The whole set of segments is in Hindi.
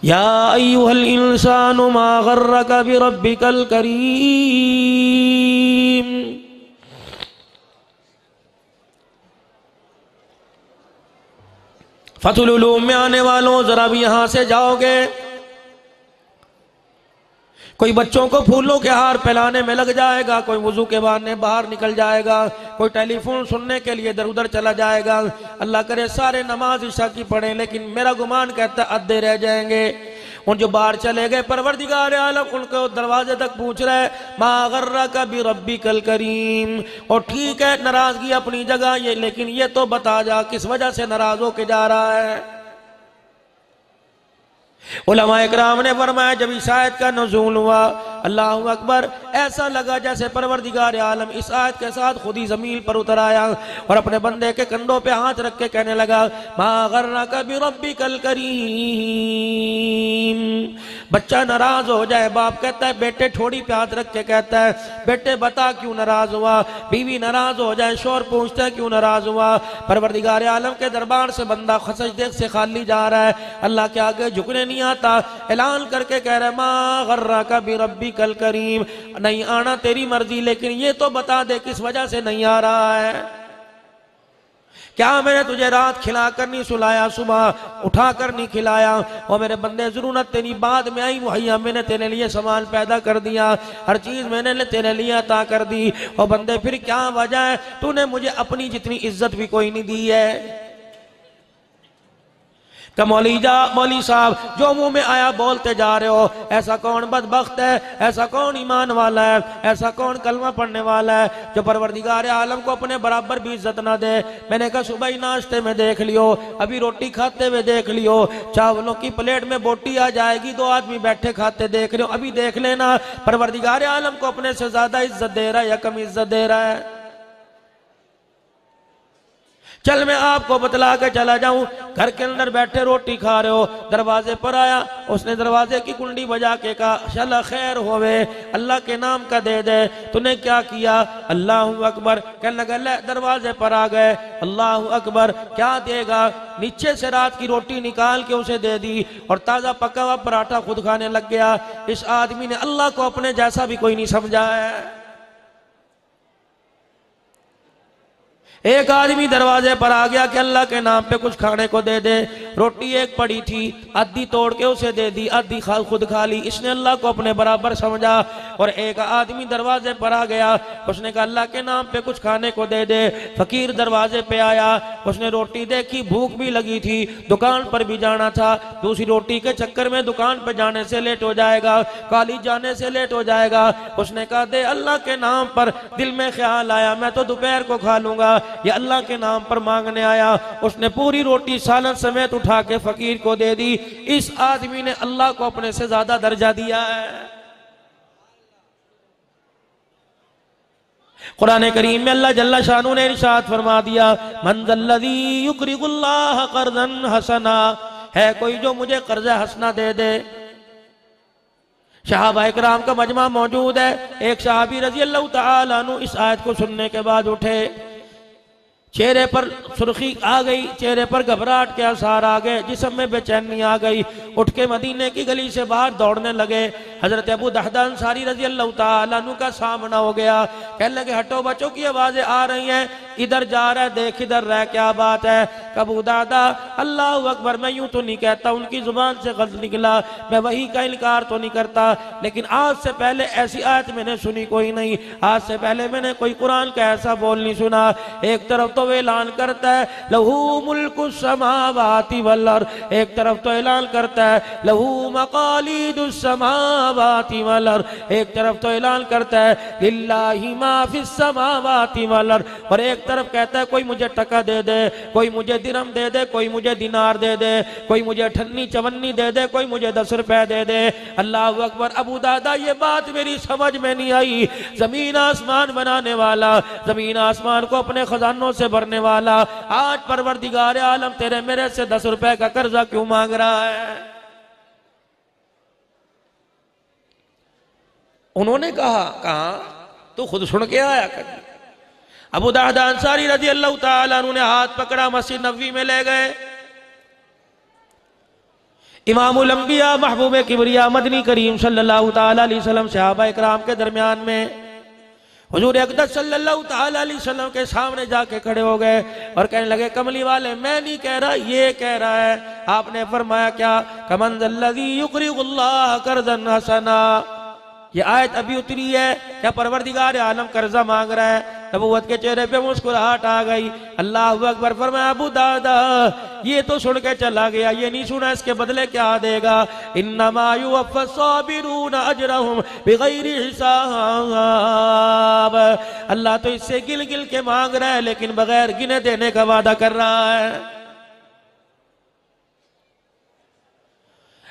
या अय्युहल इंसानु मा गर्रक बिरब्बिकल करीम। फतहुल उलूम में आने वालों, जरा भी यहां से जाओगे, कोई बच्चों को फूलों के हार पहनाने में लग जाएगा, कोई वुजू के बहाने बाहर निकल जाएगा, कोई टेलीफोन सुनने के लिए इधर उधर चला जाएगा। अल्लाह करे सारे नमाज इशा की पढ़े, लेकिन मेरा गुमान कहता है अद्धे रह जाएंगे। उन जो बाहर चले गए, परवरदिगार आलम उनको दरवाजे तक पूछ रहे मा गर्रक बिरब्बिकल करीम। और ठीक है, नाराजगी अपनी जगह ये, लेकिन ये तो बता जा किस वजह से नाराज होके जा रहा है। उलमा इकराम ने फरमाया जब इस आयत का नुज़ूल हुआ, अल्लाहु अकबर, ऐसा लगा जैसे परवरदिगार आलम इस आयत के साथ खुद ही जमीन पर उतर आया और अपने बंदे के कंधों पे हाथ रख के कहने लगा मा गर्रक बिरब्बिकल करीम। बच्चा नाराज हो जाए, बाप कहता है बेटे ठोड़ी पे हाथ रख के कहता है बेटे बता क्यों नाराज हुआ। बीवी नाराज हो जाए, शौहर पूछता है क्यों नाराज हुआ। परवरदिगार आलम के दरबार से बंदा खसजदेख से खाली जा रहा है, अल्लाह के आगे झुकने नहीं आता, ऐलान करके कह रहा है मा गर्रक बिरब्बिकल करीम, नहीं आना तेरी मर्जी, लेकिन ये तो बता दे किस वजह से नहीं आ रहा है। क्या मैंने तुझे रात खिलाकर नहीं सुलाया, सुबह उठाकर नहीं खिलाया? और मेरे बंदे जरूरत तेरी बाद में आई मुहैया, मैंने तेरे लिए सामान पैदा कर दिया, हर चीज मैंने तेरे लिए अता कर दी। और बंदे फिर क्या वजह है, तूने मुझे अपनी जितनी इज्जत भी कोई नहीं दी है। मौली साहब जो मुंह में आया बोलते जा रहे हो, ऐसा कौन बदबख्त है, ऐसा कौन ईमान वाला है, ऐसा कौन कलमा पढ़ने वाला है जो परवरदिगार आलम को अपने बराबर भी इज्जत ना दे। मैंने कहा सुबह ही नाश्ते में देख लियो, अभी रोटी खाते हुए देख लियो, चावलों की प्लेट में बोटी आ जाएगी, दो आदमी बैठे खाते देख रहे हो, अभी देख लेना परवरदिगार आलम को अपने से ज्यादा इज्जत दे रहा है या कम इज्जत दे रहा है। चल मैं आपको बतला के चला जाऊं, घर के अंदर बैठे रोटी खा रहे हो, दरवाजे पर आया, उसने दरवाजे की कुंडी बजा के कहा शाला खैर होवे, अल्लाह के नाम का दे दे। तूने क्या किया? अल्लाहु अकबर। कहने लगा दरवाजे पर आ गए, अल्लाहु अकबर, क्या देगा? नीचे से रात की रोटी निकाल के उसे दे दी और ताजा पका हुआ पराठा खुद खाने लग गया। इस आदमी ने अल्लाह को अपने जैसा भी कोई नहीं समझा है। एक आदमी दरवाजे पर आ गया कि अल्लाह के नाम पे कुछ खाने को दे दे। रोटी एक पड़ी थी, आधी तोड़ के उसे दे दी, आधी खुद खा ली। इसने अल्लाह को अपने बराबर समझा। और एक आदमी दरवाजे पर आ गया, उसने कहा अल्लाह के नाम पे कुछ खाने को दे दे। फकीर दरवाजे पे आया, उसने रोटी देखी, भूख भी लगी थी, दुकान पर भी जाना था, दूसरी रोटी के चक्कर में दुकान पर जाने से लेट हो जाएगा, कॉलेज जाने से लेट हो जाएगा। उसने कहा दे अल्लाह के नाम पर, दिल में ख्याल आया मैं तो दोपहर को खा लूंगा, ये अल्लाह के नाम पर मांगने आया। उसने पूरी रोटी सालन समेत उठा के फकीर को दे दी। इस आदमी ने अल्लाह को अपने से ज्यादा दर्जा दिया है। कुरान करीम में अल्लाह जल्ला शानू ने इरशाद फरमा दिया मन ज़ल्लज़ी युक़रिज़ुल्लाह क़र्ज़न हसना, है कोई जो मुझे कर्ज़ हसना दे दे। सहाबा इकराम का मजमा मौजूद है। एक सहाबी रज़ी अल्लाह तआला अन्हु इस आयत को सुनने के बाद उठे, चेहरे पर सुर्खी आ गई, चेहरे पर घबराहट के आसार आ गए, जिस्म में बेचैनी आ गई। उठ के मदीने की गली से बाहर दौड़ने लगे। हजरत अबू दहदा अंसारी रज़ी अल्लाह तआला अन्हु का सामना हो गया। कहने लगे हटो बच्चों की आवाजें आ रही हैं, इधर जा रहा है, देख इधर रह, क्या बात है? अबू दादा अल्लाह अकबर, मैं यूं तो नहीं कहता, उनकी जुबान से गलत निकला, मैं वही का इनकार तो नहीं करता, लेकिन आज से पहले ऐसी आयत मैंने सुनी कोई नहीं, आज से पहले मैंने कोई कुरान का ऐसा बोल नहीं सुना। एक तरफ तो ऐलान करता है लहू मुल्कु समावाति वल अर्द, एक तरफ तो ऐलान करता है लहू मकालिदुस समावाति वल अर्द, एक तरफ तो ऐलान करता है लिल्लाहि मा फिस समावाति वल अर्द, और एक तरफ कहता है कोई मुझे टका दे दे, कोई मुझे दिरहम दे दे, कोई मुझे दिनार दे दे, कोई मुझे अठन्नी चवन्नी दे दे, कोई मुझे 10 रुपए दे दे। अल्लाह अकबर। अबू दादा ये बात मेरी समझ में नहीं आई। जमीन आसमान बनाने वाला, जमीन आसमान को अपने खजानों से भरने वाला, आज परवरदिगार आलम तेरे मेरे से 10 रुपए का कर्जा क्यों मांग रहा है? उन्होंने कहा तो खुद सुन के आया कर। अबू दादा अंसारी रज़ी अल्लाह तआला अन्हु ने हाथ पकड़ा, मस्जिद नबवी में ले गए। इमामुल अंबिया महबूब किबरिया मदनी करीम सल्लल्लाहु ताला अलैहि वसल्लम सहाबा इकराम के दरमियान में हुजूर अक़दस सल्लल्लाहु ताला अलैहि वसल्लम के सामने जाके खड़े हो गए और कहने लगे, कमली वाले मैं नहीं कह रहा, ये कह रहा है। आपने फरमाया क्या? कमंज़ल्लज़ी युक़रिज़ुल्लाह क़र्ज़न हसना। ये आयत अभी उतरी है, क्या परवरदिगार आलम कर्जा मांग रहा है? नबूवत के चेहरे पे मुस्कुराहट आ गई। अल्लाहु अकबर। फरमाया, अबू दादा ये तो सुन के चला गया, ये नहीं सुना इसके बदले क्या देगा। इन्नमा युवफ़्फ़ास्साबिरूना अजरहुम बिग़ैरि हिसाब। अल्लाह तो इससे गिल गिल के मांग रहा है लेकिन बगैर गिने देने का वादा कर रहा है।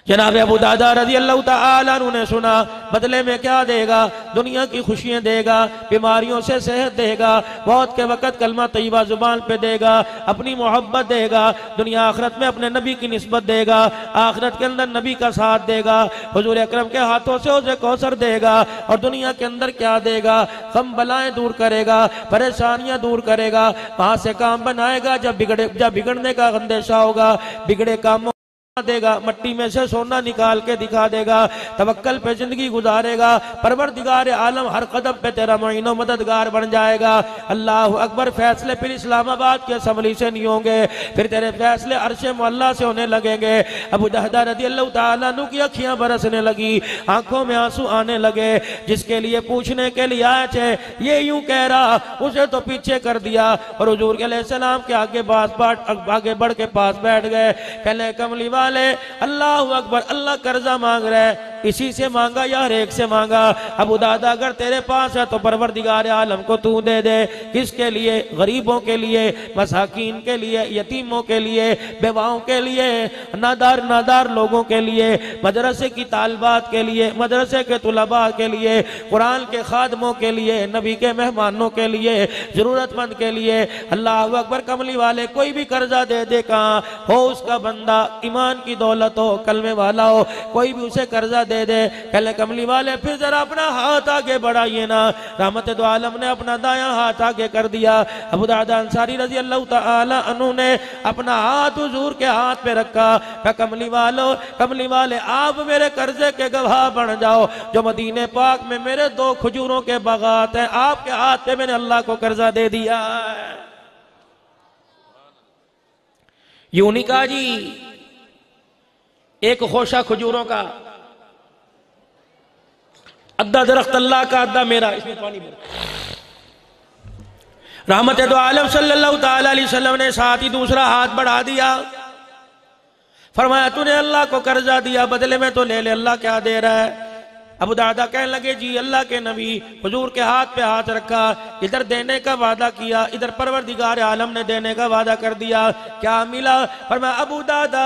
जनाब अबू दादा रज़ी अल्लाह तआला अन्हु ने सुना, बदले में क्या देगा? दुनिया की खुशियां देगा, बीमारियों से सेहत देगा, मौत के वक़्त कलमा तय्यबा जुबान पे देगा, अपनी मोहब्बत देगा, दुनिया आखिरत में अपने नबी की निस्बत देगा, आखिरत के अंदर नबी का साथ देगा, हुजूर अकरम के हाथों से उसे कौसर देगा। और दुनिया के अंदर क्या देगा? गम बलाएं दूर करेगा, परेशानियां दूर करेगा, वहां से काम बनाएगा जब बिगड़ने का अंदेशा होगा, बिगड़े कामों देगा, मट्टी में से सोना निकाल के दिखा देगा, तवक्कल पे जिंदगी गुजारेगा, परवरदिगार आलम हर कदम पे तेरा मुईन व मददगार बन जाएगा। अल्लाह अकबर। फैसले फिर इस्लामाबाद के असम्बली से नहीं होंगे, फिर तेरे फैसले अर्शे मुअल्ला से होने लगेंगे। अबू दहदा रज़ियल्लाहु ताला अन्हु की अखियां बरसने लगी, आंखों में आंसू आने लगे। जिसके लिए पूछने के लिए आए थे ये यूं कह रहा, उसे तो पीछे कर दिया और हुजूर अलैहिस्सलाम के आगे बढ़ के पास बैठ गए। कहने, कमली वाले अल्लाह अकबर, अल्लाह कर्जा मांग रहा है, इसी से मांगा या हर एक से मांगा? अबू दादा अगर तेरे पास है तो परवरदिगार आलम को तू दे दे। किसके लिए? गरीबों के लिए, मसाकीन के लिए, यतीमों के लिए, बेवाओं के लिए, नादार लोगों के लिए, मदरसे की तालबात के लिए, मदरसे के तुलबा के लिए, कुरान के खादमों के लिए, नबी के मेहमानों के लिए, जरूरतमंद के लिए। अल्लाह अकबर। कमली वाले कोई भी कर्जा दे दे, कहाँ हो उसका बंदा, ईमान की दौलत हो, कलमे वाला हो, कोई भी उसे कर्जा दे दे। कहले, कमली वाले फिर जरा अपना हाथ आगे बढ़ाइए ना। रहमत दो आलम ने अपना दायां हाथ आगे कर दिया। अबू दादा अंसारी रज़ी अल्लाह तआला अन्हु ने अपना हाथ हुजूर के हाथ पे रखा। कहा, कमली वाले आप मेरे कर्जे के गवाह बन जाओ। जो मदीने पाक में मेरे 2 खजूरों के बागात हैं, आपके हाथ पे मैंने अल्लाह को कर्जा दे दिया है। यूं नहीं कहा जी, एक खोशा खजूरों का, अद्धा दरख्त अल्लाह का, अद्धा मेरा, इसमें पानी भर। रहमत दो आलम सल्लल्लाहु ताला अलैहि वसल्लम ने साथ ही दूसरा हाथ बढ़ा दिया। फरमाया, तूने अल्लाह को कर्जा दिया, बदले में तो ले ले, अल्लाह क्या दे रहा है? अबू दादा कहने लगे, जी अल्लाह के नबी, हुजूर के हाथ पे हाथ रखा, इधर देने का वादा किया, इधर परवरदिगार आलम ने देने का वादा कर दिया। क्या मिला? फरमाया, अबू दादा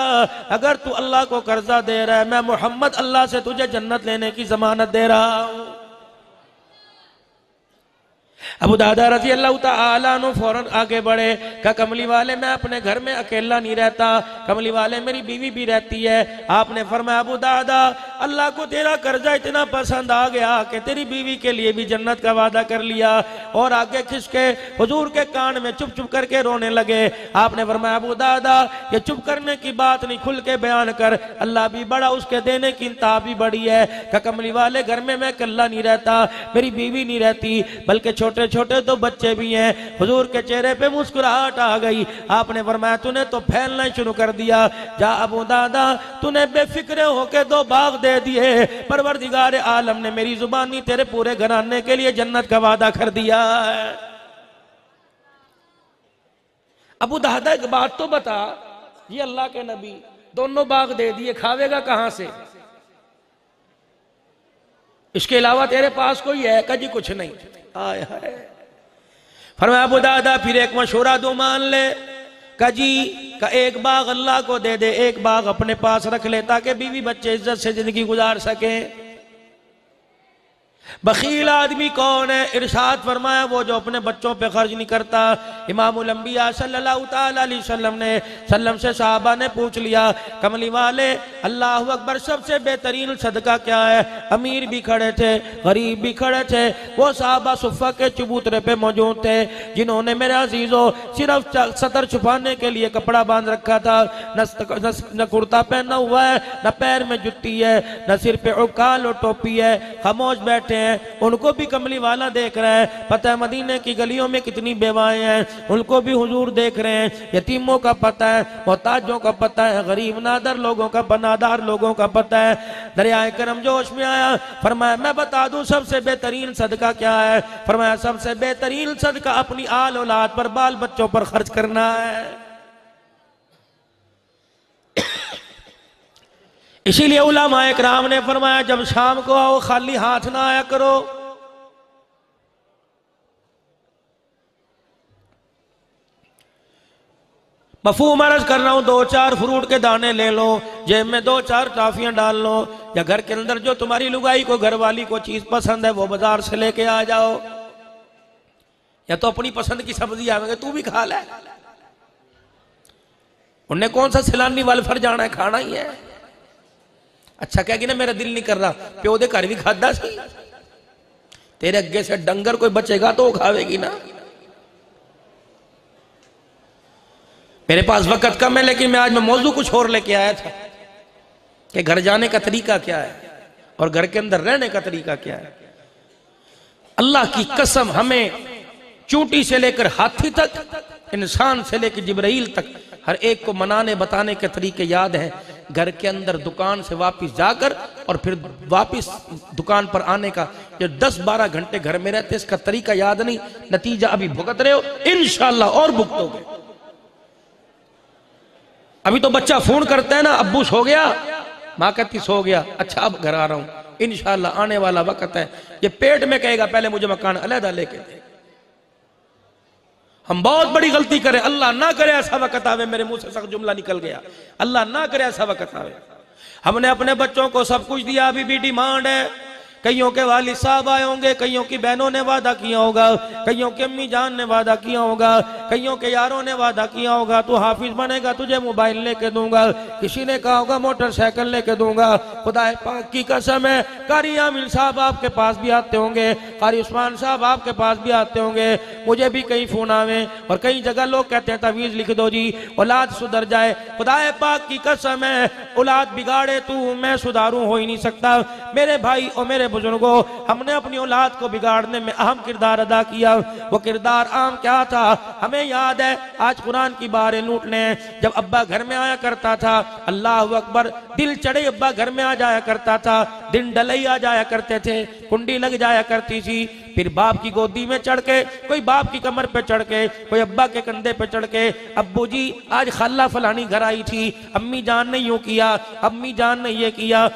अगर तू अल्लाह को कर्जा दे रहा है, मैं मोहम्मद अल्लाह से तुझे जन्नत लेने की जमानत दे रहा हूं। अबू दादा रज़ी अल्लाह तआला अन्हु फौरन आगे बढ़े। कहा, कमली वाले मैं अपने घर में अकेला नहीं रहता, कमली वाले मेरी बीवी भी रहती है। आपने फरमाया, अबू दादा अल्लाह को तेरा कर्जा इतना पसंद आ गया कि तेरी बीवी के लिए भी जन्नत का वादा कर लिया। और आगे खिसके हुजूर के कान में चुप चुप करके रोने लगे। आपने फरमाया, अबू दादा ये चुप करने की बात नहीं, खुल के बयान कर, अल्लाह भी बड़ा, उसके देने की इंतहा भी बड़ी है। कहा, कमली वाले घर में मैं अकेला नहीं रहता, मेरी बीवी नहीं रहती, बल्कि छोटे छोटे 2 बच्चे भी हैं। हुजूर के चेहरे पे मुस्कुराहट आ गई। आपने फरमाया, तूने तो फैलना शुरू कर दिया, जा अबू दादा तूने बेफिक्र होके 2 बाग दे दिए, परवरदिगार आलम ने मेरी जुबानी तेरे पूरे घराने के लिए जन्नत का वादा कर दिया है। अबू दादा एक बात तो बता, ये अल्लाह के नबी 2 बाग दे दिए, खावेगा कहां से? इसके अलावा तेरे पास कोई है? कभी कुछ नहीं। आय हाय। फरमाया, अबू दादा फिर एक मशवरा दो, मान ले। कजी का एक बाग अल्लाह को दे दे, एक बाग अपने पास रख ले, ताकि बीवी बच्चे इज्जत से जिंदगी गुजार सके। बखील आदमी कौन है? इरशाद फरमाया वो जो अपने बच्चों पे खर्च नहीं करता। इमामुल अंबिया सल्लल्लाहु ताला अलैहि वसल्लम से साहबा ने पूछ लिया, कमली वाले अल्लाहु अकबर, सबसे बेहतरीन सदका क्या है? अमीर भी खड़े थे, गरीब भी खड़े थे। वो साहबा सुफ़ा के चबूतरे पे मौजूद थे जिन्होंने मेरे अजीजों सिर्फ सतर छुपाने के लिए कपड़ा बांध रखा था, न कुर्ता पहना हुआ है, न पैर में जुत्ती है, न सिर पे उकाल और टोपी है, खामोश बैठे हैं। उनको भी कमली वाला देख रहा है। पता है मदीने की गलियों में कितनी बेवाएं हैं, उनको भी हुजूर देख रहे हैं। यतीमों का पता है, मोहताजों का पता है, गरीब नादर लोगों का, बनादार लोगों का पता है। दरियाए करम जोश में आया, फरमाया मैं बता दूं सबसे बेहतरीन सदका क्या है? फरमाया सबसे बेहतरीन सदका अपनी आल औलाद पर, बाल बच्चों पर खर्च करना है। इसीलिए उलमा इकराम ने फरमाया जब शाम को आओ खाली हाथ ना आया करो। मफहूम अर्ज कर रहा हूं, 2-4 फ्रूट के दाने ले लो, जेब में 2-4 टॉफियां डाल लो, या घर के अंदर जो तुम्हारी लुगाई को, घर वाली को चीज पसंद है वो बाजार से लेके आ जाओ, या तो अपनी पसंद की सब्जी आवेंगे तू भी खा ले। उन्हें कौन सा सिलानी वाल फर जाना है, खाना ही है। अच्छा कहेगी ना मेरा दिल नहीं कर रहा, प्यो दे घर भी खादा सी, तेरे अगे से डंगर कोई बचेगा तो वो खावेगी ना। मेरे पास वक्त कम है, लेकिन मैं मौजू कुछ और लेके आया था कि घर जाने का तरीका क्या है और घर के अंदर रहने का तरीका क्या है। अल्लाह की कसम, हमें चूंटी से लेकर हाथी तक, इंसान से लेकर जिब्राइल तक, हर एक को मनाने बताने के तरीके याद हैं। घर के अंदर दुकान से वापस जाकर और फिर वापस दुकान पर आने का, जो 10-12 घंटे घर में रहते इसका तरीका याद नहीं, नतीजा अभी भुगत रहे हो, इंशाल्लाह और भुगतोगे। अभी तो बच्चा फोन करता है ना, अब्बू सो गया, माँ कहती सो गया, अच्छा अब घर आ रहा हूं, इंशाल्लाह आने वाला वक्त है ये पेट में कहेगा पहले मुझे मकान अलहदा लेके दे। हम बहुत बड़ी गलती करें, अल्लाह ना करे ऐसा वक्त आवे, मेरे मुंह से सख्त जुमला निकल गया, अल्लाह ना करे ऐसा वक्त आवे। हमने अपने बच्चों को सब कुछ दिया, अभी भी डिमांड है। कईयों के वालिद साहब आए होंगे, कईयों की बहनों ने वादा किया होगा, कईयों की अम्मी जान ने वादा किया होगा, कईयों के यारों ने वादा किया होगा तू हाफिज बनेगा तुझे मोबाइल लेके दूंगा, किसी ने कहा होगा मोटरसाइकिल लेके दूंगा। खुदा पाक की कसम है, कारी आमिर साहब आपके पास भी आते होंगे, कारी उस्मान साहब आपके पास भी आते होंगे, मुझे भी कई फोन आवे और कई जगह लोग कहते हैं तवीज लिख दो जी औलाद सुधर जाए। खुदा पाक की कसम है, औलाद बिगाड़े तू, मैं सुधारू हो ही नहीं सकता। मेरे भाई और मेरे बुजुर्गों, हमने अपनी औलाद को बिगाड़ने में अहम किरदार अदा किया। वो किरदार आम क्या था हमें याद है। आज कुरान की बारें लूटने, जब अब्बा घर में आया करता था, अल्लाह अकबर, दिल चढ़े अब्बा घर में आ जाया करता था, दिन डलई आ जाया करते थे, कुंडी लग जाया करती थी, फिर बाप की गोदी में चढ़ के, कोई बाप की कमर पे चढ़ के, कोई अब्बा के कंधे पे चढ़ के, अब्बू जी आज खाला फलानी घर आई थी, अम्मी जान ने यूं किया, अम्मी जान ने ये किया,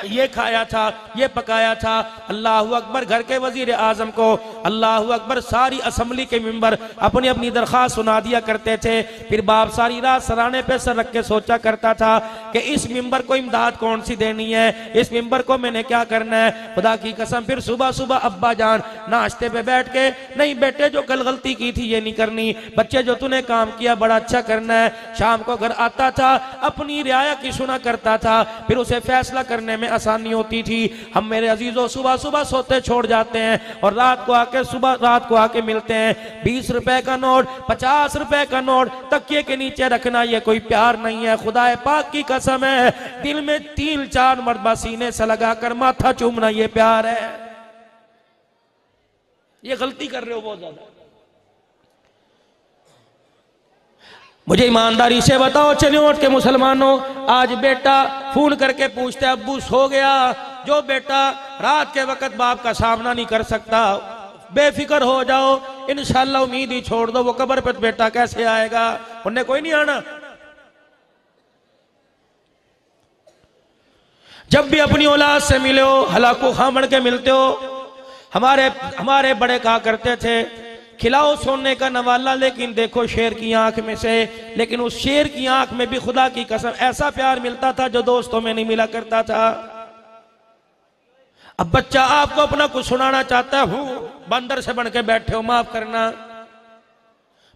ये खाया था, ये पकाया था। अल्लाह अकबर, घर के वजीर आजम को अल्लाह अकबर सारी असम्बली के मेंबर अपनी अपनी दरख्वास्त सुना दिया करते थे। फिर बाप सारी रात सराने पे सर रख के सोचा करता था कि इस मेंबर को इमदाद कौन सी देनी है, इस मेंबर को मैंने क्या करना है। खुदा की कसम, फिर सुबह सुबह अब्बा जान नाश्ते पे बैठ के, नहीं बेटे जो कल गलती की थी ये नहीं करनी, बच्चे जो तूने काम किया बड़ा अच्छा करना है। शाम को घर आता था, अपनी रियाया की सुना करता था, फिर उसे फैसला करने में आसानी होती थी। हम मेरे अजीजों सुबह सुबह सोते छोड़ जाते हैं और रात को आके मिलते हैं। 20 रुपए का नोट, 50 रुपए का नोट तकिए के नीचे रखना ये कोई प्यार नहीं है। खुदा पाक की कसम है, दिल में 3-4 मरतबा सीने से लगाकर माथा चूमना ये प्यार है। ये गलती कर रहे हो बहुत ज्यादा। मुझे ईमानदारी से बताओ, चलिए उठ के मुसलमानों, आज बेटा फोन करके पूछते अब्बू सो गया। जो बेटा रात के वक्त बाप का सामना नहीं कर सकता, बेफिक्र हो जाओ, इंशाल्लाह उम्मीद ही छोड़ दो, वो कब्र पे बेटा कैसे आएगा, उन्हें कोई नहीं आना। जब भी अपनी औलाद से मिले हो, हलाको खामड़ के मिलते हो, हमारे बड़े कहा करते थे खिलाओ सोने का नवाला लेकिन देखो शेर की आंख में से। लेकिन उस शेर की आंख में भी खुदा की कसम ऐसा प्यार मिलता था जो दोस्तों में नहीं मिला करता था। अब बच्चा आपको अपना कुछ सुनाना चाहता हूं, बंदर से बन के बैठे हो, माफ करना।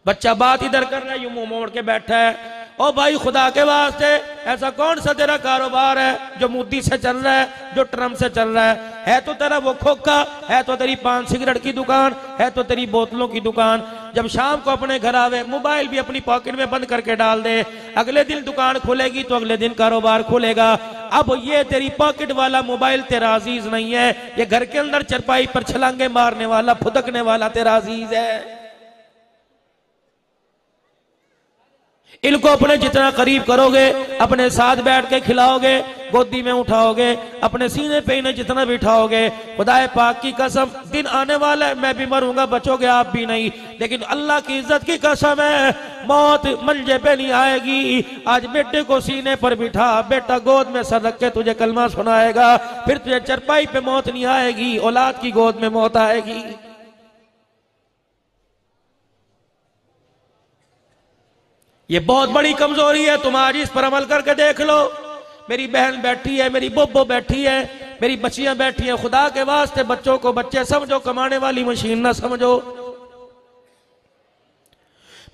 बच्चा बात इधर कर रहा है, यूं मुंह मोड़ के बैठा है। ओ भाई खुदा के वास्ते, ऐसा कौन सा तेरा कारोबार है जो मुद्दी से चल रहा है, जो ट्रम से चल रहा है तो तेरा वो खोखा, है तो तेरी पान सिगरेट की दुकान, है तो तेरी बोतलों की दुकान। जब शाम को अपने घर आवे, मोबाइल भी अपनी पॉकेट में बंद करके डाल दे, अगले दिन दुकान खुलेगी तो अगले दिन कारोबार खुलेगा। अब ये तेरी पॉकेट वाला मोबाइल तेरा अजीज नहीं है, ये घर के अंदर चरपाई पर छलांगे मारने वाला, फुदकने वाला तेरा अजीज है। इनको अपने जितना करीब करोगे, अपने साथ बैठ के खिलाओगे, गोदी में उठाओगे, अपने सीने पे इन्हें जितना बिठाओगे, खुदाए पाक की कसम दिन आने वाला है, मैं भी मरूंगा, बचोगे आप भी नहीं, लेकिन अल्लाह की इज्जत की कसम है, मौत मंजे पे नहीं आएगी। आज बेटे को सीने पर बिठा, बेटा गोद में सर रख के तुझे कलमा सुनाएगा, फिर तुझे चरपाई पे मौत नहीं आएगी, औलाद की गोद में मौत आएगी। ये बहुत बड़ी कमजोरी है, तुम आज इस पर अमल करके देख लो। मेरी बहन बैठी है, मेरी बोबो बैठी है, मेरी बच्चियां बैठी हैं, खुदा के वास्ते बच्चों को बच्चे समझो, कमाने वाली मशीन ना समझो।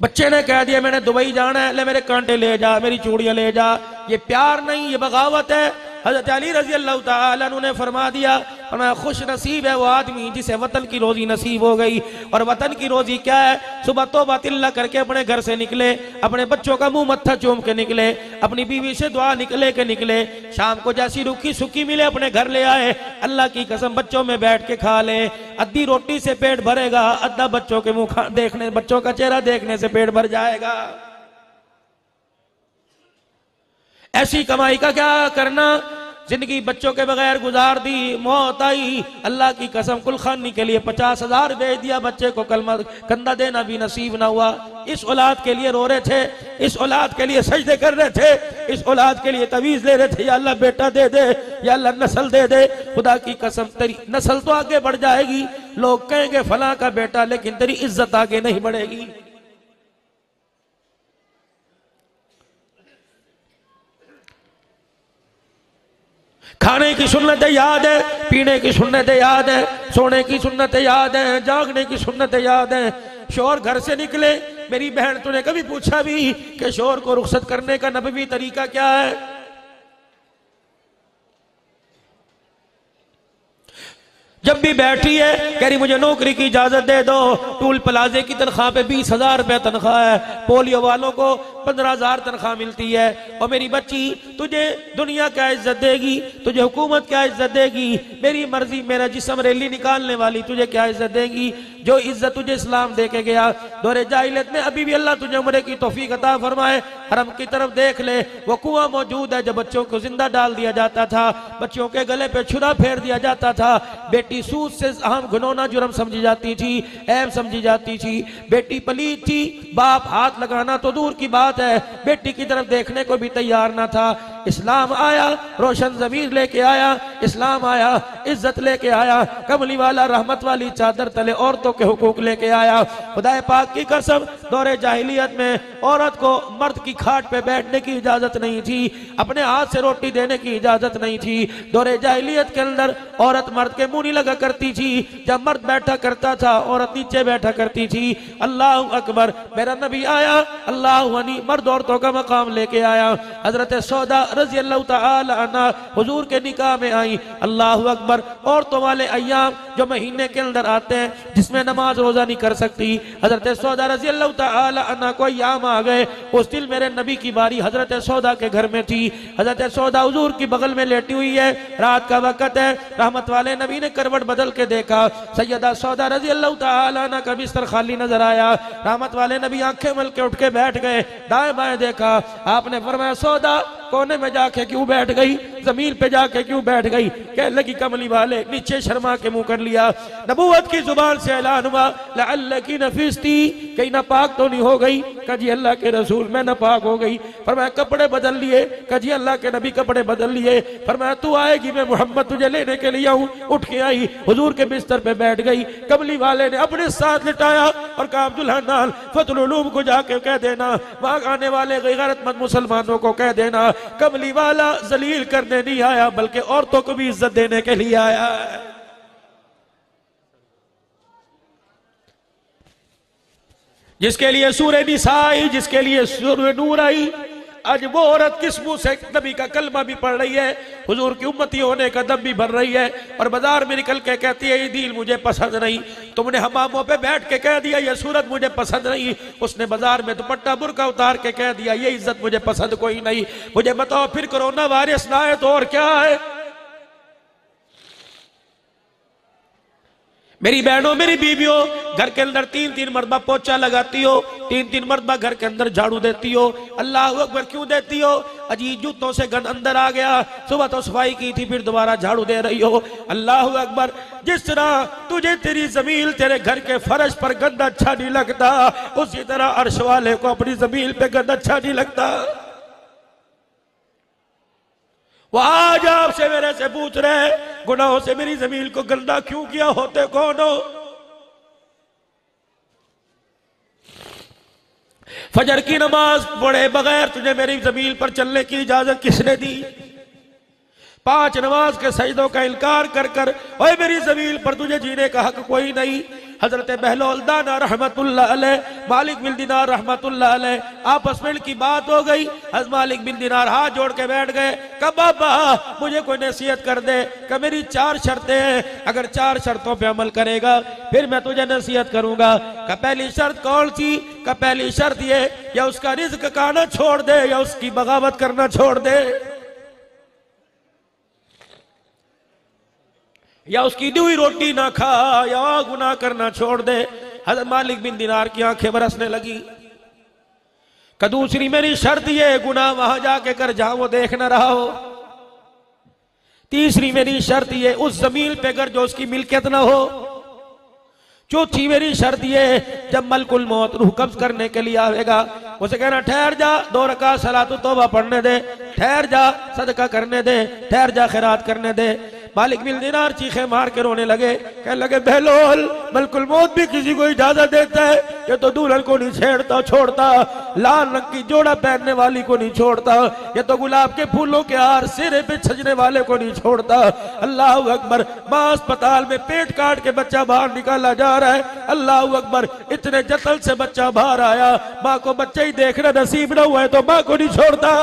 बच्चे ने कह दिया मैंने दुबई जाना है, ले मेरे कांटे ले जा, मेरी चूड़ियां ले जा, ये प्यार नहीं, ये बगावत है। हजरत अली रजी अल्लाह तआला अन्हु ने फरमा दिया, फरमाया खुश नसीब है वो आदमी जिसे वतन की रोजी नसीब हो गई। और वतन की रोजी क्या है? सुबह तौबा तिल्ला करके अपने घर से निकले, अपने बच्चों का मुंह मत्था चूम के निकले, अपनी बीवी से दुआ निकले, शाम को जैसी रूखी सूखी मिले अपने घर ले आए। अल्लाह की कसम बच्चों में बैठ के खा ले, अद्धी रोटी से पेट भरेगा, अद्धा बच्चों के मुंह देखने, बच्चों का चेहरा देखने से पेट भर जाएगा। ऐसी कमाई का क्या करना, जिंदगी बच्चों के बगैर गुजार दी, मौत आई, अल्लाह की कसम कुलखानी के लिए 50,000 भेज दिया, बच्चे को कलमा कंधा देना भी नसीब ना हुआ। इस औलाद के लिए रो रहे थे, इस औलाद के लिए सजदे कर रहे थे, इस औलाद के लिए तवीज ले रहे थे, या अल्लाह बेटा दे दे, या अल्लाह नस्ल दे दे। खुदा की कसम तेरी नस्ल तो आगे बढ़ जाएगी, लोग कहेंगे फलां का बेटा, लेकिन तेरी इज्जत आगे नहीं बढ़ेगी। खाने की सुन्नत याद है, पीने की सुन्नत याद है, सोने की सुन्नत याद है, जागने की सुन्नत याद है। शोर घर से निकले, मेरी बहन तूने कभी पूछा भी कि शोर को रुखसत करने का नबवी तरीका क्या है? जब भी बैठी है कह रही मुझे नौकरी की इजाजत दे दो, टूल प्लाजे की तनख्वाह पे 20,000 रुपया तनख्वाह है, पोलियो वालों को 15,000 तनख्वाह मिलती है। और मेरी बच्ची तुझे दुनिया क्या इज्जत देगी, तुझे हुकूमत क्या इज्जत देगी, मेरी मर्जी मेरा जिस्म रैली निकालने वाली तुझे क्या इज्जत देगी? जो इज्जत तुझे इस्लाम दे के गया, दौरे जाहिलियत में अभी भी अल्लाह तुझे उम्र की तौफीक अता फरमाए। हरम की तरफ देख ले, वो कुआं मौजूद है, जब बच्चों को जिंदा डाल दिया जाता था, बच्चों के गले पे छुरा फेर दिया जाता था। बेटी सूद से अहम घिनौना जुर्म समझी जाती थी, ऐब समझी जाती थी, बेटी पलीद थी, बाप हाथ लगाना तो दूर की बात है, बेटी की तरफ देखने को भी तैयार ना था। इस्लाम आया, रोशन ज़मीर लेके आया, इस्लाम आया, इज्जत लेके आया, कमली वाला रहमत वाली चादर तले औरतों के हुकूक लेके आया। खुदाए पाक की कसम, दौरे जाहिलियत में औरत को मर्द की खाट पे बैठने की इजाजत नहीं थी, अपने हाथ से रोटी देने की इजाजत नहीं थी। दौरे जाहिलियत के अंदर औरत मर्द के मुंह नहीं लगा करती थी, जब मर्द बैठा करता था औरत नीचे बैठा करती थी। अल्लाह अकबर, मेरा नबी आया, अल्लाह वनी मर्द औरतों का मकाम लेके आया। हजरत सौदा रज़ी अल्लाह तआला अन्हा हुजूर के निकाह में आई। अल्लाह अकबर, औरतों वाले अय्याम जो महीने के अंदर आते हैं जिसमें नमाज रोजा नहीं कर सकती, हजरत सौदा रज़ी अल्लाह तआला अन्हा को अय्याम आ गए। उस दिन मेरे नबी की बारी हजरत सौदा के घर में थी। हजरत सौदा हुजूर की बगल में लेटी हुई है, रात का वक्त है, रहमत वाले नबी ने करवट बदल के देखा, सैयदा सौदा रज़ी अल्लाह तआला अन्हा का बिस्तर खाली नजर आया। रहमत वाले नबी आंखें मल के उठ के बैठ गए, दाएं बाएं देखा, आपने फरमाया सौदा कोने में जाके क्यों बैठ गई, जमीन पे जाके क्यों बैठ गई? कहने लगी कमली वाले, नीचे शर्मा के मुंह कर लिया। नबूवत की जुबान से ऐलान हुआ, लअल्लकी नफिस्ती, कहीं नापाक तो नहीं हो गई? कहा जी अल्लाह के रसूल मैं नापाक हो गई। फरमाया कपड़े बदल लिए? कहा जी अल्लाह के नबी कपड़े बदल लिए। फरमाया तू आएगी, मैं मोहम्मद तुझे लेने के लिए आऊं। उठ के आई, हुजूर के बिस्तर पे बैठ गई। कमली वाले ने अपने साथ लिटाया और कहा अब्दुल हन्नान फतहुल उलूम को जाके कह देना, वहां आने वाले गैरतमंद मुसलमानों को कह देना, कमली वाला जलील करने नहीं आया बल्कि औरतों को भी इज्जत देने के लिए आया है। जिसके लिए सूरह निसा आई, जिसके लिए सूरह नूर आई, आज वो औरत किस मुंह से नबी का कलमा भी पढ़ रही है, हुजूर की उम्मती होने का दम भी भर रही है, और बाजार में निकल के कहती है ये दीन मुझे पसंद नहीं। तुमने हमामों पे बैठ के कह दिया ये सूरत मुझे पसंद नहीं, उसने बाजार में दुपट्टा बुर्का उतार के कह दिया ये इज्जत मुझे पसंद कोई नहीं। मुझे बताओ फिर कोरोना वायरस ना आए तो और क्या है? मेरी बहनों, मेरी बीवियों, घर के अंदर 3-3 मरतबा पोछा लगाती हो, 3-3 मरतबा घर के अंदर झाड़ू देती हो। अल्लाह अकबर क्यों देती हो? अजीब जूतों से गंद अंदर आ गया, सुबह तो सफाई की थी फिर दोबारा झाड़ू दे रही हो। अल्लाह अकबर, जिस तरह तुझे तेरी जमीन तेरे घर के फर्श पर गंद अच्छा नहीं लगता, उसी तरह अर्श वाले को अपनी जमीन पे गंद अच्छा नहीं लगता। वो आज आपसे मेरे से पूछ रहे गुनाहों से मेरी जमीन को गंदा क्यों किया, होते कौन हो? फजर की नमाज पढ़े बगैर तुझे मेरी जमीन पर चलने की इजाजत किसने दी? 5 नमाज के सजदों का इनकार कर कर ओए मेरी जमीन पर तुझे जीने का हक कोई नहीं। हजरत बहलोल दाना रहमतुल्लाह अलैह, मालिक बिन दिनार रहमतुल्लाह अलैह, आपस में की बात हो गई। हज़रत मालिक बिन दिनार हाथ जोड़ के बैठ गए, कहा बाबा मुझे कोई नसीहत कर दे, कहा मेरी 4 शर्तें हैं, अगर 4 शर्तों पे अमल करेगा फिर मैं तुझे नसीहत करूंगा। कहा पहली शर्त कौन सी? कहा पहली शर्त ये, या उसका रिज़्क खाना छोड़ दे या उसकी बगावत करना छोड़ दे, या उसकी दी हुई रोटी ना खा या गुनाह करना छोड़ दे। हज़रत मालिक बिन दिनार की आंखें बरसने लगी। का दूसरी मेरी शर्त ये, गुनाह वहां जाके कर जहां वो देख न रहा हो। तीसरी मेरी शर्त ये, उस जमीन पे कर जो उसकी मिल्कियत ना हो। चौथी मेरी शर्त ये, जब मलकुल मौत रूह कब्ज करने के लिए आएगा उसे कहना ठहर जा 2 रकात सलातो तौबा पढ़ने दे, ठहर जा सदका करने दे, ठहर जा खैरात करने दे। मालिक बिन दिनार चीखे मार के रोने लगे, कहने लगे बहलोल मलकुल मौत भी किसी को इजाजत देता है, ये तो दुल्हन को नहीं छेड़ता छोड़ता, लाल रंग की जोड़ा पहनने वाली को नहीं छोड़ता, ये तो गुलाब के फूलों के हार सिरे पे सजने वाले को नहीं छोड़ता। अल्लाह अकबर, मां अस्पताल में पेट काट के बच्चा बाहर निकाला जा रहा है। अल्लाह अकबर, इतने जतन से बच्चा बाहर आया, माँ को बच्चा ही देखना नसीब न हुआ है तो माँ को नहीं छोड़ता।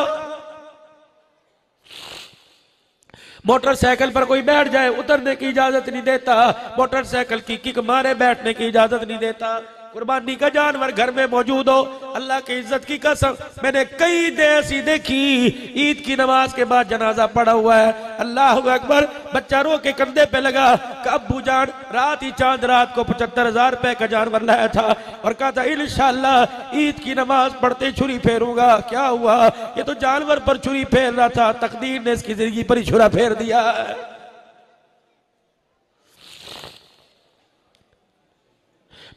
मोटरसाइकिल पर कोई बैठ जाए उतरने की इजाजत नहीं देता, मोटरसाइकिल की किक मारे बैठने की इजाजत नहीं देता। कुर्बानी का जानवर घर में मौजूद हो, अल्लाह की इज्जत की कसम मैंने कई ऐसी देखी, ईद की नमाज के बाद जनाजा पड़ा हुआ है। अल्लाह अकबर, बच्चा रो के कंधे पे लगा, अब्बू जान रात ही चांद रात को 75,000 रुपए का जानवर लाया था और कहा था इंशाअल्लाह ईद की नमाज पढ़ते छुरी फेरूंगा। क्या हुआ? ये तो जानवर पर छुरी फेर रहा था, तकदीर ने इसकी जिंदगी पर ही छुरा फेर दिया।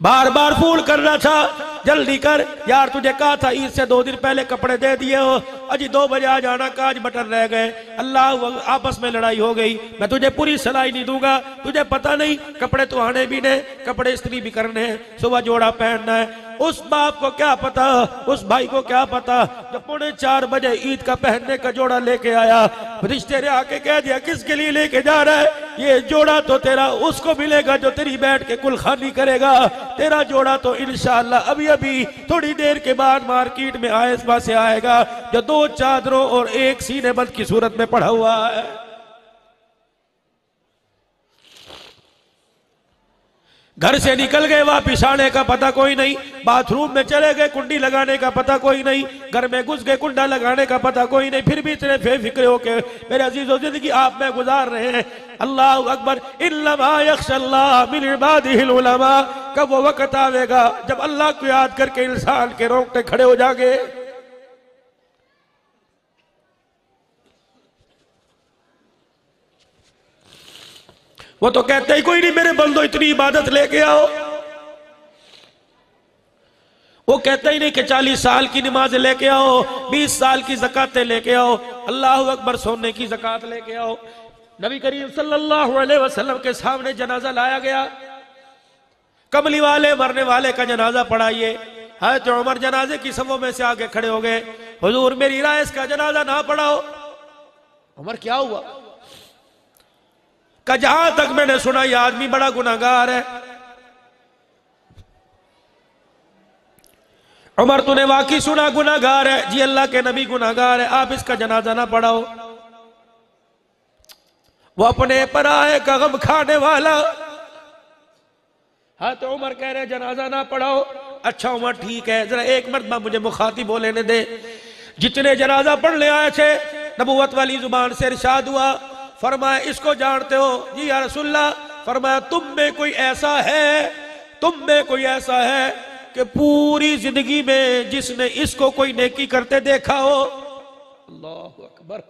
बार बार फूल करना था, जल्दी कर यार, तुझे कहा था ईद से 2 दिन पहले कपड़े दे दिए हो, अजी 2 बजे आ जाना, काज बटन रह गए। अल्लाह, आपस में लड़ाई हो गई, मैं तुझे पूरी सलाई नहीं दूंगा, तुझे पता नहीं कपड़े तो आने भी ने, कपड़े इस्त्री भी करने हैं, सुबह जोड़ा पहनना है। उस बाप को क्या पता, उस भाई को क्या पता, जब 3:45 बजे ईद का पहनने का जोड़ा लेके आया, रिश्ते ने आके कह दिया किसके लिए लेके जा रहा है? ये जोड़ा तो तेरा उसको मिलेगा जो तेरी बैठ के कुलखानी करेगा, तेरा जोड़ा तो इंशाअल्लाह अभी अभी थोड़ी देर के बाद मार्केट में आसपास से आएगा, जो 2 चादरों और 1 सीने बंद की सूरत में पड़ा हुआ है। घर से निकल गए, वापिस आने का पता कोई नहीं, बाथरूम में चले गए, कुंडी लगाने का पता कोई नहीं, घर में घुस गए, कुंडा लगाने का पता कोई नहीं, फिर भी इतने बेफिक्र होके मेरे अजीजों जिंदगी आप में गुजार रहे हैं। अल्लाह अकबर, इन्नमा यख्शल्लाह मिन इबादिहिल उलमा, कब वो वक्त आवेगा जब अल्लाह को याद करके इंसान के रोंगटे खड़े हो जाएंगे। वो तो कहते ही कोई नहीं मेरे बंदो इतनी इबादत लेके आओ, वो कहते ही नहीं कि 40 साल की नमाज लेके आओ, 20 साल की ज़कातें लेके आओ, अल्लाह अकबर सोने की ज़कात लेके आओ। नबी करीम सल्लल्लाहु अलैहि वसल्लम के सामने जनाजा लाया गया, कमली वाले मरने वाले का जनाजा पढ़ाइए। हज़रत उमर जनाजे की सफों में से आगे खड़े हो गए, हुजूर मेरी राय इसका जनाजा ना पढ़ाओ। उमर क्या हुआ? का जहां तक मैंने सुना यह आदमी बड़ा गुनाहगार है। उमर तूने वाकई सुना गुनाहगार है? जी अल्लाह के नबी गुनाहगार है, आप इसका जनाजा ना पढ़ाओ। वो अपने पराये का गम खाने वाला। हाँ तो उमर कह रहे जनाजा ना पढ़ाओ। अच्छा उमर ठीक है, जरा एक मर्तबा मुझे मुखातिब लेने दे। जितने जनाजा पढ़ने आए थे नबूवत वाली जुबान से इरशाद हुआ, फरमाया इसको जानते हो? जी या रसूलल्लाह। फरमाया तुम में कोई ऐसा है कि पूरी जिंदगी में जिसने इसको कोई नेकी करते देखा हो? अल्लाहु अकबर।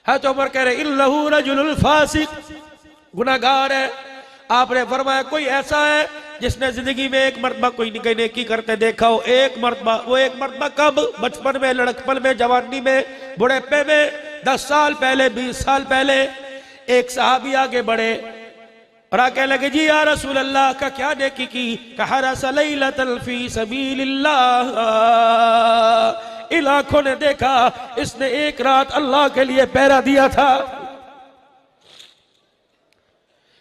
है तो उमर कह रहे इन्नहु रजुलुल फासिक, गुनाहगार है। आपने फरमाया कोई ऐसा है जिसने जिंदगी में एक मर्तबा कोई नेकी करते देखा हो? एक मर्तबा। वो एक मर्तबा कब? बचपन में, लड़कपन में, जवानी में, बुढ़ापे में, 10 साल पहले, 20 साल पहले। एक सहाबी आगे बढ़े और आके लगे जी या रसूल अल्लाह का क्या नेकी की? कहा रसलैलतल फी सबीलिल्लाह। इन आंखों ने देखा इसने एक रात अल्लाह के लिए पहरा दिया था।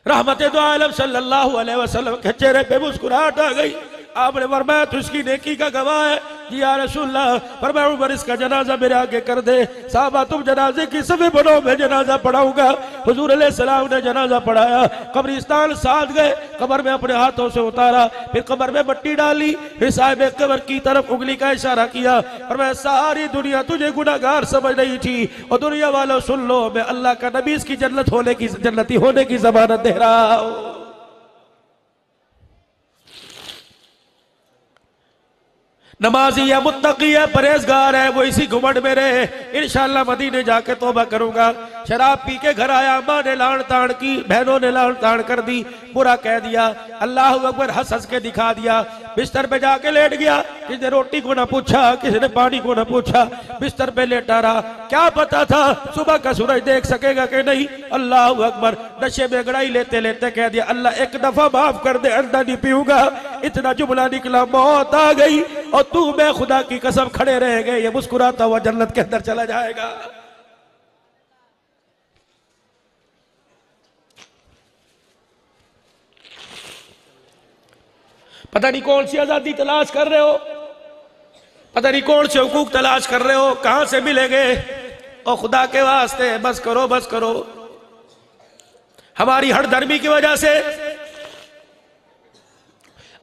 रहमत दो आलम सल्लल्लाहु अलैहि वसल्लम के चेहरे पे मुस्कुराहट आ गई। आपने फरमाया तो इसकी नेकी का गवाह है? जी या रसूलल्लाह। फरमाया उमर इसका जनाजा मेरे आगे कर दे। साहबा तुम जनाजे की सफे बनो, मैं जनाजा पढ़ाऊंगा। हुजूर अलैहिस्सलाम ने जनाजा पढ़ाया। कब्रिस्तान साथ गए, कब्र में अपने हाथों से उतारा, फिर कब्र में मट्टी डाली, फिर साहिब कब्र की तरफ उंगली का इशारा किया। फरमाया सारी दुनिया तुझे गुनाहगार समझ रही थी, और दुनिया वालों सुन लो, मैं अल्लाह का नबी इसकी जन्नती होने की जमानत दे रहा हूं। नमाजी है, मुत्तकी है, परहेजगार है, वो इसी घुमंड में रहे। इंशाअल्लाह मदीने जाके तौबा करूंगा। शराब पी के घर आया, माँ ने लान तान की, बहनों ने लान तान कर दी, बुरा कह दिया, अल्लाह अकबर हंस हंस के दिखा दिया। बिस्तर पे जाके लेट गया, किसी ने रोटी को ना पूछा, किसी ने पानी को ना पूछा, बिस्तर पे लेटा रहा। क्या पता था सुबह का सूरज देख सकेगा कि नहीं? अल्लाह अकबर। नशे में गड़ाई लेते लेते कह दिया अल्लाह एक दफा माफ कर दे, अंडा नहीं पीऊंगा। इतना जुमला निकला, मौत आ गई, और तू मैं खुदा की कसम खड़े रह गए। ये मुस्कुराता हुआ जन्नत के अंदर चला जाएगा। पता नहीं कौन सी आजादी तलाश कर रहे हो, पता नहीं कौन से हुकूक तलाश कर रहे हो, कहां से मिलेंगे? और खुदा के वास्ते बस करो, बस करो। हमारी हठधर्मी की वजह से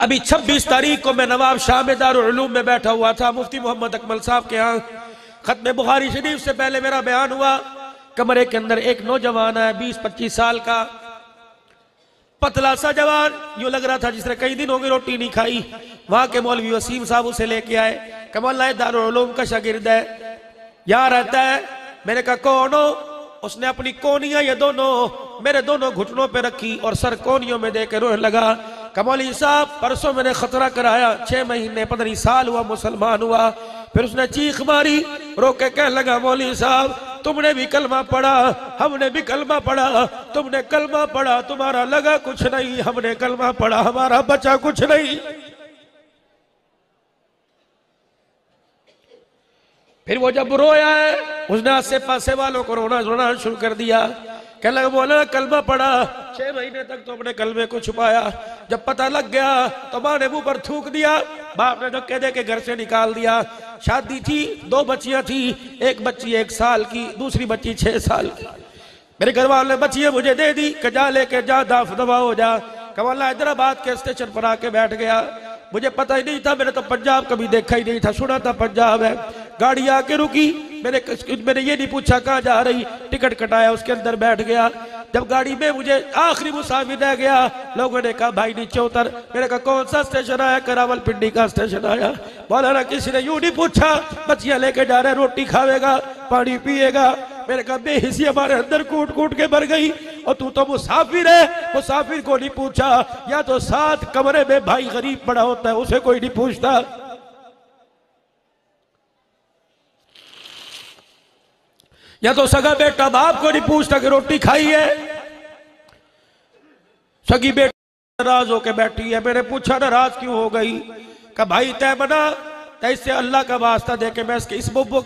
अभी 26 तारीख को मैं नवाब शाह में दारुल उलूम में बैठा हुआ था, मुफ्ती मोहम्मद अकमल साहब के यहाँ खत्म बुखारी शरीफ से पहले मेरा बयान हुआ। कमरे के अंदर एक नौजवान है, 20-25 साल का, पतला सा जवान, यूं लग रहा था जिसने कई दिन हो गए रोटी नहीं खाई। वहां के मौलवी वसीम साहब उसे लेके आए। कमल दारुल उलूम का शागिर्द है, यहाँ रहता है। मैंने कहा कौन हो? उसने अपनी कोनियां ये दोनों मेरे दोनों घुटनों पे रखी और सर कोनियों में देकर रोने लगा। कमौली साहब परसों मैंने खतरा कराया, 6 महीने 15 साल हुआ मुसलमान हुआ। फिर उसने चीख मारी, रो के कहने लगा मौली साहब तुमने भी कलमा पढ़ा, हमने भी कलमा पढ़ा, तुमने कलमा पढ़ा तुम्हारा लगा कुछ नहीं, हमने कलमा पढ़ा हमारा बचा कुछ नहीं। फिर वो जब रोया है, उसने आसे पासे वालों को रोना शुरू कर दिया। कहने लगा बोला कलमा पढ़ा, 6 महीने तक तो अपने कलमे को छुपाया, जब पता लग गया तो माँ ने मुंह पर थूक दिया, बाप ने धक्के दे के घर से निकाल दिया। शादी थी, 2 बच्चियां थी, एक बच्ची 1 साल की, दूसरी बच्ची 6 साल की। मेरे घर वाले ने बच्चियां मुझे दे दी, कजा लेके जा दाफ दवा हो जा। कमला हैदराबाद के स्टेशन पर आके बैठ गया। मुझे पता ही नहीं था, मैंने तो पंजाब कभी देखा ही नहीं था, सुना था पंजाब है। गाड़ी आके रुकी, मैंने ये नहीं पूछा कहाँ जा रही, टिकट कटाया, उसके अंदर बैठ गया। जब गाड़ी में मुझे आखिरी मुसाफिर रह गया, लोगों ने कहा भाई नीचे उतर। मैंने कहा कौन सा स्टेशन आया? करावलपिंडी का स्टेशन आया। बोला ना किसी ने यूं नहीं पूछा, बच्चियां लेके जा रहे, रोटी खावेगा, पानी पिएगा। मैंने कहा बेहिसी हमारे अंदर कूट कूट के मर गई, और तू तो मुसाफिर है, मुसाफिर को नहीं पूछा। या तो साथ कमरे में भाई गरीब पड़ा होता है, उसे कोई नहीं पूछता। या तो सगा बेटा बाप को नहीं पूछता कि रोटी खाई है, सगी बेटा नाराज होके बैठी है। मैंने पूछा नाराज क्यों हो गई? कि भाई तय बना इससे अल्लाह का वास्ता दे के मैं इसके इस बोबो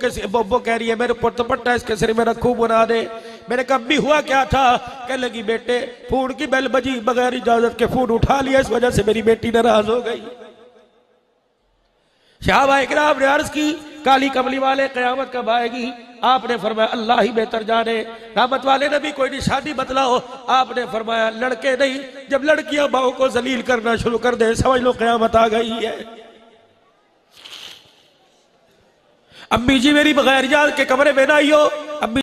कह रही है मेरे ऊपर दुपट्टा इसके सिर में रखूं बना दे। मैंने कहा भी हुआ क्या था? कह लगी बेटे फोन की बेल बजी, बगैर इजाजत के फोन उठा लिया, इस वजह से मेरी बेटी नाराज हो गई। सहाबा इकराम ने अर्ज की काली कमली वाले कयामत कब आएगी? आपने फरमाया अल्लाह ही बेहतर जाने। रहमत वाले नबी कोई निशानी बतलाओ। आपने फरमाया लड़के नहीं, जब लड़कियां माओ को जलील करना शुरू कर दे समझ लो कयामत आ गई है। अम्मी जी मेरी बगैर इजाजत के कमरे में ना आई हो,